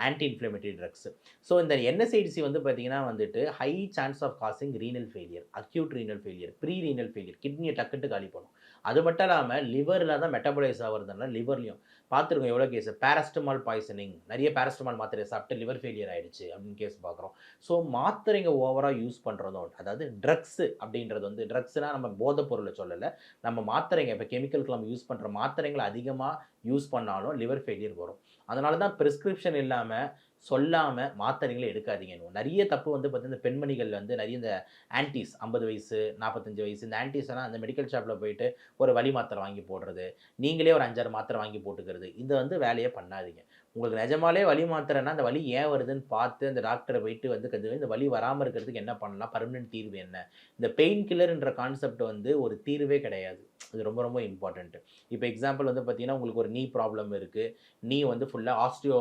anti inflammatory drugs. So இந்த NSAIDs வந்து பார்த்திங்கன்னா வந்துட்டு high chance of causing renal failure, acute renal failure, pre renal failure, கிட்னியை டக்குட்டு காலி பண்ணும். அது மட்டும் இல்லாமல் லிவரில் தான் மெட்டபலைஸ் ஆகிறதுனால லிவர்லையும் பார்த்துருக்கோம் எவ்வளோ கேஸ் பேராஸ்டமால் பாய்சனிங், நிறைய பேராஸ்டமால் மாத்திரை சாப்பிட்டு லிவர் ஃபெயிலியர் ஆகிடுச்சு அப்படின்னு கேஸ் பார்க்குறோம். ஸோ மாத்திரைங்க ஓவராக யூஸ் பண்ணுறதும், அதாவது ட்ரக்ஸு அப்படின்றது வந்து ட்ரக்ஸ்னால் நம்ம போதைப் பொருளை சொல்லலை, நம்ம மாத்திரைங்க இப்போ கெமிக்கலுக்கு நம்ம யூஸ் பண்ணுற மாத்திரைங்களை அதிகமாக யூஸ் பண்ணாலும் லிவர் ஃபெயிலியர் வரும். அதனால தான் ப்ரிஸ்கிரிப்ஷன் இல்லாமல் சொல்லாமல் மாத்திரைகளை எடுக்காதீங்க. நிறைய தப்பு வந்து பார்த்தீங்கன்னா பெண்மணிகள் வந்து நிறைய இந்த ஆன்டிஸ் 50 வயசு 45 வயசு இந்த ஆன்டிஸ் எல்லாம் அந்த மெடிக்கல் ஷாப்பில் போயிட்டு ஒரு வலி மாத்திரை வாங்கி போடுறது, நீங்களே ஒரு 5-6 மாத்திரை வாங்கி போட்டுக்கிறது, இந்த வந்து வேலையை பண்ணாதீங்க. உங்களுக்கு நிஜமாலே வலி மாத்திரைன்னா அந்த வலி ஏன் வருதுன்னு பார்த்து அந்த டாக்டரை போயிட்டு வந்து இந்த வலி வராமல் இருக்கிறதுக்கு என்ன பண்ணலாம், பர்மனெண்ட் தீர்வு என்ன. இந்த பெயின் கில்லர்ன்ற கான்செப்ட் வந்து ஒரு தீர்வே கிடையாது. அது ரொம்ப ரொம்ப இம்பார்ட்டண்ட்டு. இப்போ எக்ஸாம்பிள் வந்து பார்த்தீங்கன்னா உங்களுக்கு ஒரு நீ ப்ராப்ளம் இருக்குது, நீ வந்து ஃபுல்லாக ஆஸ்டியோ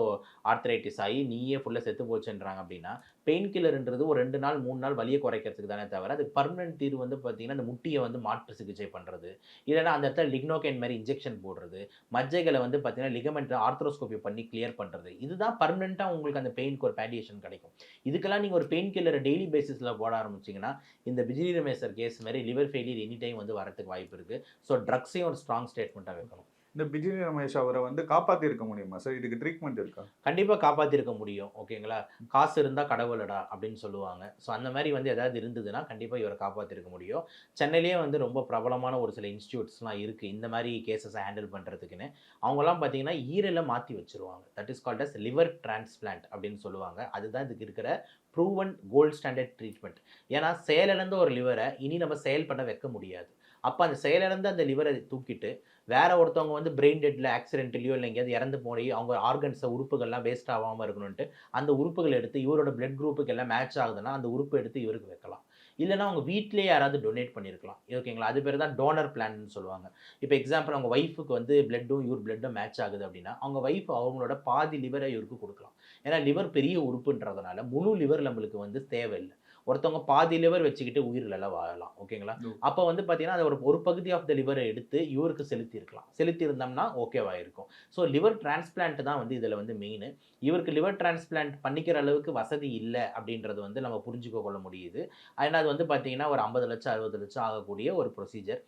ஆர்த்ரைட்டிஸ் ஆகி நீயே ஃபுல்லாக செத்து போச்சுன்றாங்க அப்படின்னா பெயின் கில்லர்ன்றது ஒரு 2 நாள் 3 நாள் வலியை குறைக்கிறதுக்கு தானே தவிர அதுக்கு பர்மனெண்ட் தீர்வு வந்து பார்த்தீங்கன்னா அந்த முட்டியை வந்து மாற்று சிகிச்சை பண்ணுறது, இல்லைனா அந்த இடத்துல லிக்னோகேன் மாதிரி இன்ஜெக்ஷன் போடுறது, மஜ்ஜைகளை வந்து பார்த்தீங்கன்னா லிகமெண்ட் ஆர்த்ரோஸ்கோபி பண்ணி கிளியர் பண்ணுறது, இதுதான் பர்மனெண்ட்டாக உங்களுக்கு அந்த பெயினுக்கு ஒரு பேடியேஷன் கிடைக்கும். இதுக்கெல்லாம் நீங்கள் ஒரு பெயின் கில்லரை டெய்லி பேசிஸில் போட ஆரம்பிச்சிங்கன்னா இந்த பிஜிலி ரமேஷர் கேஸ் மாதிரி லிவர் ஃபெயிலியர் எனி டைம் வந்து வரதுக்கு வாய்ப்பு இருக்குது. ஸோ ட்ரக்ஸையும் ஒரு ஸ்ட்ராங் ஸ்டேட்மெண்ட்டாக வைக்கணும். இந்த பிஜிலி ரமேஷ் அவரை வந்து காப்பாற்றி இருக்க முடியுமா சார்? இதுக்கு ட்ரீட்மெண்ட் இருக்கா? கண்டிப்பாக காப்பாற்றிருக்க முடியும். ஓகேங்களா, காசு இருந்தால் கடவுளடா அப்படின்னு சொல்லுவாங்க. ஸோ அந்த மாதிரி வந்து எதாவது இருந்ததுன்னா கண்டிப்பாக இவரை காப்பாற்றிருக்க முடியும். சென்னையிலேயே வந்து ரொம்ப பிரபலமான ஒரு சில இன்ஸ்டியூட்ஸ்லாம் இருக்குது இந்த மாதிரி கேசஸை ஹேண்டில் பண்ணுறதுக்குன்னு. அவங்களாம் பார்த்தீங்கன்னா ஈரலை மாற்றி வச்சுருவாங்க. That is called as liver transplant அப்படின்னு சொல்லுவாங்க. அதுதான் இதுக்கு இருக்கிற ப்ரூவன் கோல்ட் ஸ்டாண்டர்ட் ட்ரீட்மெண்ட். ஏன்னா செயலிழந்த ஒரு லிவரை இனி நம்ம செயல்பட வைக்க முடியாது. அப்போ அந்த செயலிழந்த அந்த லிவரை தூக்கிட்டு வேற ஒருத்தவங்க வந்து பிரெயின் டெட்டில் ஆக்சிடென்ட்லையோ இல்லை எங்கேயாவது இறந்து போய் அவங்க ஆர்கன்ஸை உறுப்புகள்லாம் வேஸ்ட் ஆகாமல் இருக்கணும்ட்டு அந்த உறுப்புகள் எடுத்து இவரோட பிளட் குரூப்புக்கு எல்லாம் மேட்ச் ஆகுதுன்னா அந்த உறுப்பு எடுத்து இவருக்கு வைக்கலாம். இல்லைனா அவங்க வீட்டிலேயே யாராவது டொனேட் பண்ணியிருக்கலாம். ஓகேங்களா, அது பேர் தான் டோனர் பிளான்னு சொல்லுவாங்க. இப்போ எக்ஸாம்பிள் அவங்க ஒய்ஃபுக்கு வந்து பிளட்டும் இவர் பிளட்டும் மேட்ச் ஆகுது அப்படின்னா அவங்க ஒய்ஃப் அவங்களோட பாதி லிவரை இவருக்கு கொடுக்கலாம். ஏன்னா லிவர் பெரிய உறுப்புன்றதுனால முழு லிவர் நம்மளுக்கு வந்து தேவையில்லை. ஒருத்தவங்க பாதி லிவர் வச்சுக்கிட்டு உயிரிலெல்லாம் வாழலாம். ஓகேங்களா, அப்போ வந்து பார்த்தீங்கன்னா அதை ஒரு பகுதி ஆஃப் த லிவரை எடுத்து இவருக்கு செலுத்தி இருந்தோம்னா ஓகேவாக இருக்கும். ஸோ லிவர் டிரான்ஸ்பிளான்ட் தான் வந்து இதில் வந்து மெயின். இவருக்கு லிவர் டிரான்ஸ்பிளான்ட் பண்ணிக்கிற அளவுக்கு வசதி இல்லை அப்படின்றது வந்து நம்ம புரிஞ்சுக்க கொள்ள முடியுது. ஏன்னா அது வந்து பார்த்தீங்கன்னா ஒரு 50 லட்சம் 60 லட்சம் ஆகக்கூடிய ஒரு ப்ரொசீஜர்.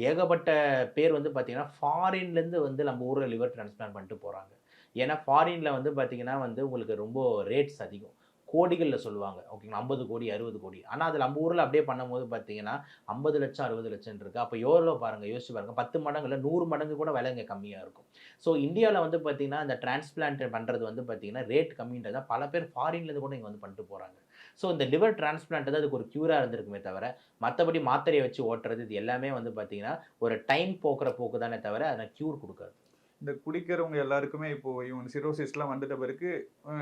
ஏகப்பட்ட பேர் வந்து பார்த்தீங்கன்னா ஃபாரின்லேருந்து வந்து நம்ம ஊரில் லிவர் டிரான்ஸ்பிளான்ட் பண்ணிட்டு போகிறாங்க. ஏன்னா ஃபாரினில் வந்து பார்த்தீங்கன்னா வந்து உங்களுக்கு ரொம்ப ரேட்ஸ் அதிகம், கோடிகளில் சொல்லுவாங்க. ஓகேங்களா, 50 கோடி 60 கோடி. ஆனால் அதில் நம்ம ஊரில் அப்படியே பண்ணும்போது பார்த்தீங்கன்னா 50 லட்சம் 60 லட்சம் இருக்குது. அப்போ எவ்வளோ பாருங்கள், யோசிச்சு பாருங்கள், 10 மடங்கு இல்லை 100 மடங்கு கூட விலை இங்கே கம்மியாக இருக்கும். ஸோ இந்தியாவில் வந்து பார்த்தீங்கன்னா இந்த டிரான்ஸ்பிளான்ட் பண்ணுறது வந்து பார்த்தீங்கன்னா ரேட் கம்மின்றதான் பல பேர் ஃபாரின்லேருந்து கூட இங்கே வந்து பண்ணிட்டு போகிறாங்க. ஸோ இந்த லிவர் டிரான்ஸ்பிளான்ட் தான் அதுக்கு ஒரு க்யூராக இருந்திருக்குமே தவிர மற்றபடி மாத்திரையை வச்சு ஓட்டுறது இது எல்லாமே வந்து பார்த்தீங்கன்னா ஒரு டைம் போக்கு தானே தவிர அதை க்யூர் கொடுக்காது. இந்த குடிக்கிறவங்க எல்லாருக்குமே இப்போ இவங்க சிரோசிஸ்லாம் வந்துட்ட பிறகு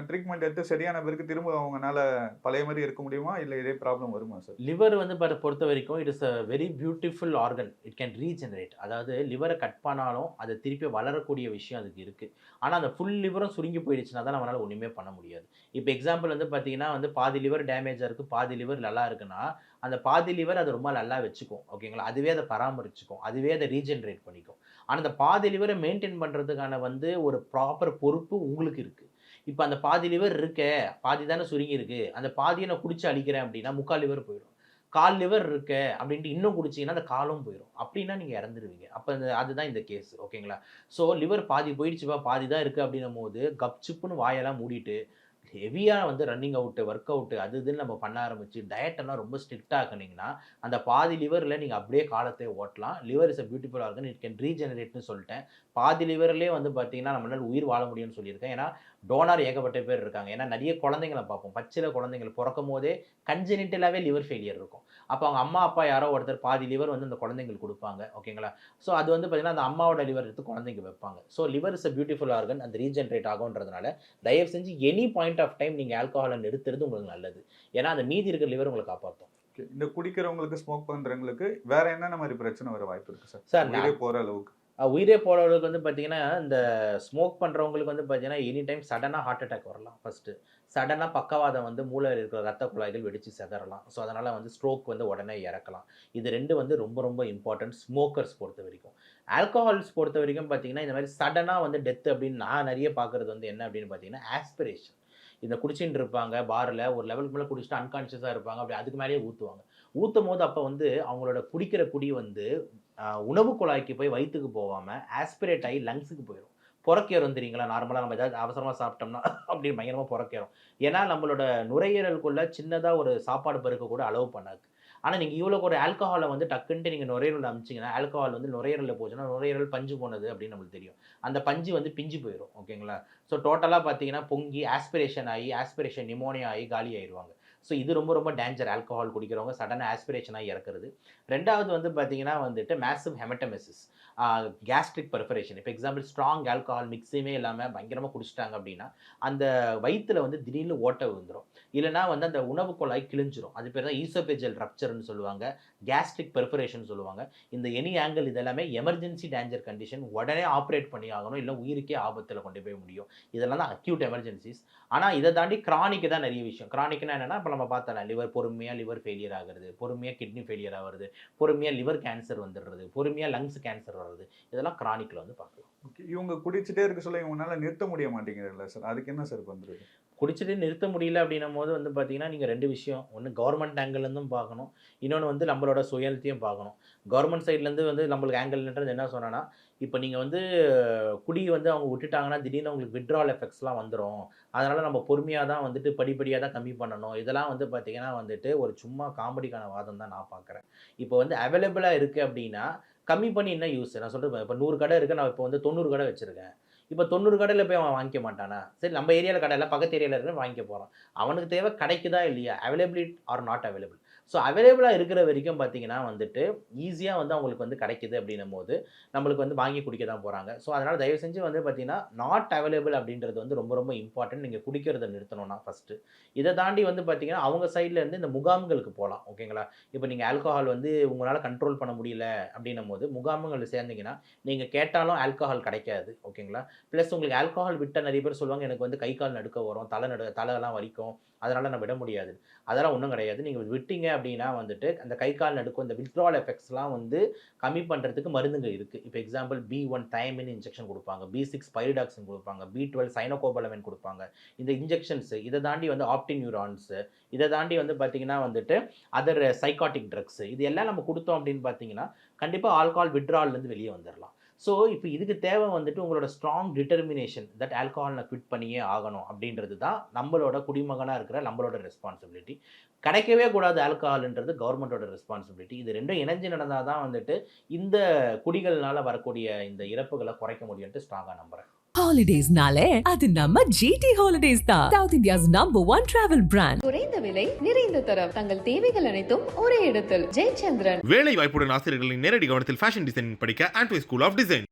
ட்ரீட்மெண்ட் எடுத்து சரியான பிறகு திரும்ப அவங்கனால பழைய மாதிரி இருக்க முடியுமா, இல்லை இதே ப்ராப்ளம் வருமா சார்? லிவர் வந்து பொறுத்த வரைக்கும் it is a very beautiful organ. It can regenerate. அதாவது லிவரை கட் பண்ணாலும் அதை திருப்பி வளரக்கூடிய விஷயம் அதுக்கு இருக்குது. ஆனால் அந்த ஃபுல் லிவரும் சுருங்கி போயிடுச்சுன்னா தான் நம்மளால் ஒன்றுமே பண்ண முடியாது. இப்போ எக்ஸாம்பிள் வந்து பார்த்தீங்கன்னா வந்து பாதி லிவர் டேமேஜாக இருக்குது, பாதி லிவர் நல்லா இருக்குன்னா அந்த பாதி லிவர் அதை ரொம்ப நல்லா வச்சுக்கும். ஓகேங்களா, அதுவே அதை பராமரிச்சுக்கும், அதுவே அதை ரீஜெனரேட் பண்ணிக்கும். ஆனால் அந்த பாதி லிவரை மெயின்டைன் பண்ணுறதுக்கான வந்து ஒரு ப்ராப்பர் பொறுப்பு உங்களுக்கு இருக்குது. இப்போ அந்த பாதி லிவர் இருக்க, பாதி தானே சுருங்கி இருக்குது, அந்த பாதியை நான் குடிச்சு அழிக்கிறேன் அப்படின்னா 3/4 லிவர் போயிடும். 1/4 லிவர் இருக்க அப்படின்ட்டு இன்னும் குடிச்சிங்கன்னா அந்த காலும் போயிடும். அப்படின்னா நீங்கள் இறந்துருவீங்க. அப்போ அதுதான் இந்த கேஸ். ஓகேங்களா, ஸோ லிவர் பாதி போயிடுச்சுப்பா, பாதி தான் இருக்குது அப்படின்னும் போது கப்சிப்புன்னு வாயெல்லாம் மூடிட்டு ஹெவியாக வந்து ரன்னிங் அவுட்டு ஒர்க் அவுட்டு அது இதுன்னு நம்ம பண்ண ஆரம்பிச்சு டயட்டெல்லாம் ரொம்ப ஸ்ட்ரிக்டாக ஆக்குனீங்கன்னா அந்த பாதி லிவரில் நீங்கள் அப்படியே காலத்தை ஓட்டலாம். Liver is a beautiful organ, it can ரீஜெனரேட்னு சொல்லிட்டேன். பாதி லிவர்லேயே வந்து பார்த்தீங்கன்னா நம்மளால் உயிர் வாழ முடியும்னு சொல்லியிருக்கேன். ஏன்னா டோனார் ஏகப்பட்ட பேர் இருக்காங்க. ஏன்னா நிறைய குழந்தைங்களை பார்ப்போம், பச்சில குழந்தைங்களை பிறக்கும் போதே கன்ஜெனிட்டலாகவே லிவர் ஃபெயிலியர் இருக்கும். அப்போ அவங்க அம்மா அப்பா யாரோ ஒருத்தர் பாதி லிவர் வந்து அந்த குழந்தைங்களுக்கு கொடுப்பாங்க. ஓகேங்களா, ஸோ அது வந்து பார்த்தீங்கன்னா அந்த அம்மாவோட லிவர் எடுத்து குழந்தைங்க வைப்பாங்க. So liver is a beautiful organ, அந்த ரீஜெனரேட் ஆகுன்றதுனால தயவு செஞ்சு எனி பாயிண்ட் ஆஃப் டைம் நீங்கள் ஆல்கஹாலை நிறுத்துறது உங்களுக்கு நல்லது. ஏன்னா அந்த மீதி இருக்கிற லிவர் உங்களை காப்பாற்றும். இந்த குடிக்கிறவங்களுக்கு ஸ்மோக் பண்ணுறவங்களுக்கு வேற என்னென்ன மாதிரி பிரச்சனை வர வாய்ப்பு இருக்குது சார்? சார் போகிற அளவுக்கு உயிரே போகிறவங்களுக்கு வந்து பார்த்தீங்கன்னா இந்த ஸ்மோக் பண்ணுறவங்களுக்கு வந்து பார்த்தீங்கன்னா எனி டைம் சடனாக ஹார்ட் அட்டாக் வரலாம். ஃபஸ்ட்டு சடனாக பக்கவாதம் வந்து மூளையில் இருக்கிற ரத்த குழாய்கள் வெடித்து செதறலாம். ஸோ அதனால் வந்து ஸ்ட்ரோக் வந்து உடனே இறக்கலாம். இது ரெண்டு வந்து ரொம்ப ரொம்ப இம்பார்ட்டன்ட் ஸ்மோக்கர்ஸ் பொறுத்த வரைக்கும். ஆல்கஹால்ஸ் பொறுத்த வரைக்கும் பார்த்தீங்கன்னா இந்த மாதிரி சடனாக வந்து டெத் அப்படின்னு நான் நிறைய பார்க்குறது வந்து என்ன அப்படின்னு பார்த்தீங்கன்னா ஆஸ்பிரேஷன். இந்த குடிச்சின்னு இருப்பாங்க பாரில், ஒரு லெவலுக்கு மேலே குடிச்சிட்டு அன்கான்ஷியஸாக இருப்பாங்க, அப்படி அதுக்கு மேலேயே ஊற்றுவாங்க. ஊற்றும் போது அப்போ வந்து அவங்களோட குடிக்கிற குடி வந்து உணவு குழாய்க்கு போய் வயிற்றுக்கு போகாமல் ஆஸ்பிரேட் ஆகி லங்ஸுக்கு போயிடும். புறக்கேறும் தெரியுங்களா? நார்மலாக நம்ம ஏதாவது அவசரமாக சாப்பிட்டோம்னா அப்படி பயங்கரமாக புறக்கேறும். ஏன்னா நம்மளோட நுரையீரலுக்குள்ள சின்னதாக ஒரு சாப்பாடு பருக்க கூட அலோவ் பண்ணாது. ஆனால் நீங்கள் இவ்வளோ ஒரு ஆல்கஹாலை வந்து டக்குன்ட்டு நீங்கள் நுரையீரல் அமிச்சிங்கன்னா, ஆல்கஹால் வந்து நுரையீரலில் போச்சுன்னா நுரையீரல் பஞ்சு போனது அப்படின்னு நம்மளுக்கு தெரியும். அந்த பஞ்சு வந்து பிஞ்சு போயிடும். ஓகேங்களா? ஸோ டோட்டலாக பார்த்தீங்கன்னா பொங்கி ஆஸ்பிரேஷன் நிமோனியா ஆகி காலி ஆயிடுவாங்க. ஸோ இது ரொம்ப ரொம்ப டேஞ்சர். ஆல்கஹால் குடிக்கிறவங்க சடனாக ஆஸ்பிரேஷன் ஆகி இறக்குறது. ரெண்டாவது வந்து பார்த்தீங்கன்னா வந்துட்டு மேசிவ் ஹெமட்டமெசிஸ், கேஸ்ட்ரிக் பெர்ஃபரேஷன். இப்போ எக்ஸாம்பிள் ஸ்ட்ராங் ஆல்கஹால் மிக்ஸுமே இல்லாமல் பயங்கரமாக குடிச்சிட்டாங்க அப்படின்னா அந்த வயிற்றில் வந்து திடீர்னு ஓட்டை விழுந்துடும், இல்லைனா வந்து அந்த உணவு குழாய் கிழிஞ்சிரும். அது பேர் தான் ஈசோபேஜியல் ரப்சர்னு சொல்லுவாங்க, கேஸ்ட்ரிக் பெர்ஃபரேஷன் சொல்லுவாங்க. இந்த எனி ஆங்கிள் இதெல்லாமே எமர்ஜென்சி டேஞ்சர் கண்டிஷன், உடனே ஆப்ரேட் பண்ணி ஆகணும், இல்லை உயிருக்கே ஆபத்தில் கொண்டு போய் முடியும். இதெல்லாம் தான் அக்யூட் எமர்ஜென்சிஸ். ஆனால் இதை தாண்டி கிரானிக்கு தான் நிறைய விஷயம். கிரானிக்னா என்னென்னா, இப்போ நம்ம பார்த்தோம் லிவர் பொறுமையாக லிவர் ஃபெயிலியர் ஆகிறது, பொறுமையாக கிட்னி ஃபெயிலியர் ஆகிறது, பொறுமையாக லிவர் கேன்சர் வந்துடுறது, பொறுமையாக லங்ஸ் கேன்சர் வர்றது, இதெல்லாம் கிரானிக்கில் வந்து பார்க்கலாம். ஓகே, இவங்க குடிச்சிட்டே இருக்க சொல்ல இவங்களால நிறுத்த முடிய மாட்டேங்கிறதுல சார், அதுக்கு என்ன சார் பண்ணுறது? குடிச்சிட்டு நிறுத்த முடியல அப்படின்னும் போது வந்து பார்த்தீங்கன்னா, நீங்கள் 2 விஷயம். ஒன்று கவர்மெண்ட் ஆங்கிள்லேருந்தும் பார்க்கணும், இன்னொன்று வந்து நம்மளோட சுயநலத்தையும் பார்க்கணும். கவர்மெண்ட் சைட்லேருந்து வந்து நம்மளுக்கு ஆங்கிள்ன்றது என்ன சொன்னோன்னா, இப்போ நீங்கள் வந்து குடி வந்து அவங்க விட்டுட்டாங்கன்னா திடீர்னு அவங்களுக்கு விட்ரால் எஃபெக்ட்ஸ்லாம் வந்துடும், அதனால் நம்ம பொறுமையாக தான் வந்துட்டு படிப்படியாக தான் கம்மி பண்ணணும். இதெல்லாம் வந்து பார்த்திங்கன்னா வந்துட்டு ஒரு சும்மா காமெடிக்கான வாதம் தான் நான் பார்க்குறேன். இப்போ வந்து அவைலபிளாக இருக்குது அப்படின்னா கம்மி பண்ணி என்ன யூஸ்? நான் சொல்கிறேன், இப்போ 100 கடை இருக்குது, நான் இப்போ வந்து 90 கடை வச்சுருக்கேன். இப்போ 90 கடையில் போய் அவன் வாங்கிக்க மாட்டானா? சரி, நம்ம ஏரியாவில் கடை இல்லை, பக்கத்து ஏரியாவில் இருக்கிற வாங்கிக்க போகிறான். அவனுக்கு தேவை கிடைக்குதா இல்லையா, availability or not available. So அவைலபிளாக இருக்கிற வரைக்கும் பார்த்தீங்கன்னா வந்துட்டு ஈஸியாக வந்து அவங்களுக்கு வந்து கிடைக்குது அப்படின்னும் போது நம்மளுக்கு வந்து வாங்கி குடிக்க தான் போகிறாங்க. ஸோ அதனால் தயவு செஞ்சு வந்து பார்த்தீங்கன்னா நாட் அவைலபிள் அப்படின்றது வந்து ரொம்ப ரொம்ப இம்பார்ட்டன்ட். நீங்கள் குடிக்கிறத நிறுத்தணும்னா ஃபஸ்ட்டு. இதை தாண்டி வந்து பார்த்தீங்கன்னா அவங்க சைட்லேருந்து இந்த முகாம்களுக்கு போகலாம். ஓகேங்களா? இப்போ நீங்கள் ஆல்கஹால் வந்து உங்களால் கண்ட்ரோல் பண்ண முடியல அப்படின்னும் போது முகாம்கள் சேர்ந்தீங்கன்னா நீங்கள் கேட்டாலும் ஆல்கஹால் கிடைக்காது. ஓகேங்களா? ப்ளஸ் உங்களுக்கு ஆல்கஹால் விட்ட நிறைய பேர் சொல்லுவாங்க, எனக்கு வந்து கை கால் நடுக்க வரும், தலையெல்லாம் வலிக்கும், அதனால் நான் விட முடியாது. அதெல்லாம் ஒன்றும் கிடையாது. நீங்கள் விட்டீங்க அப்படின்னா வந்துட்டு அந்த கை கால் நடுக்கும், இந்த வித்ட்ரால் எஃபெக்ட்ஸ்லாம் வந்து கம்மி பண்ணுறதுக்கு மருந்துங்க இருக்குது. இப்போ எக்ஸாம்பிள் B1 தயமின் இன்ஜெக்ஷன் கொடுப்பாங்க, B6 பைரிடாக்சின் கொடுப்பாங்க, B12 சைனோகோபலமின் கொடுப்பாங்க. இந்த இன்ஜெக்ஷன்ஸு இதை தாண்டி வந்து ஆப்டின் நியூரான்ஸு, இதை தாண்டி வந்து பார்த்திங்கன்னா வந்துட்டு அதர் சைக்காட்டிக் ட்ரக்ஸு, இது எல்லாம் நம்ம கொடுத்தோம் அப்படின்னு பார்த்தீங்கன்னா கண்டிப்பாக ஆல்கஹால் விட்ரால்லேருந்து வெளியே வந்துடலாம். ஸோ இப்போ இதுக்கு தேவை வந்துட்டு உங்களோட ஸ்ட்ராங் டிட்டர்மினேஷன், தட் ஆல்கஹால் நான் குவிட் பண்ணியே ஆகணும் அப்படின்றது தான் நம்மளோட குடிமகனாக இருக்கிற நம்மளோட ரெஸ்பான்சிபிலிட்டி. கிடைக்கவே கூடாது ஆல்கஹால்ன்றது கவர்மெண்ட்டோட ரெஸ்பான்சிபிலிட்டி. இது ரெண்டும் இணைஞ்சு நடந்தால் தான் வந்துட்டு இந்த குடிகள்னால வரக்கூடிய இந்த இறப்புகளை குறைக்க முடியும்ட்டு ஸ்ட்ராங்காக நம்புகிறேன். ஹாலிடேஸ்னாலே அது நம்ம ஜிடி ஹாலிடேஸ் தான். South India's number 1 travel brand. குறைந்த விலை, நிறைந்த தரம், தங்கள் தேவைகள் அனைத்தும் ஒரே இடத்தில். ஜெயச்சந்திரன். வேலை வாய்ப்புடன் ஆசிரியர்களின் நேரடி கவனத்தில் ஃபேஷன் டிசைனிங் படிக்க ஆண்ட்வே ஸ்கூல் ஆஃப் டிசைன்.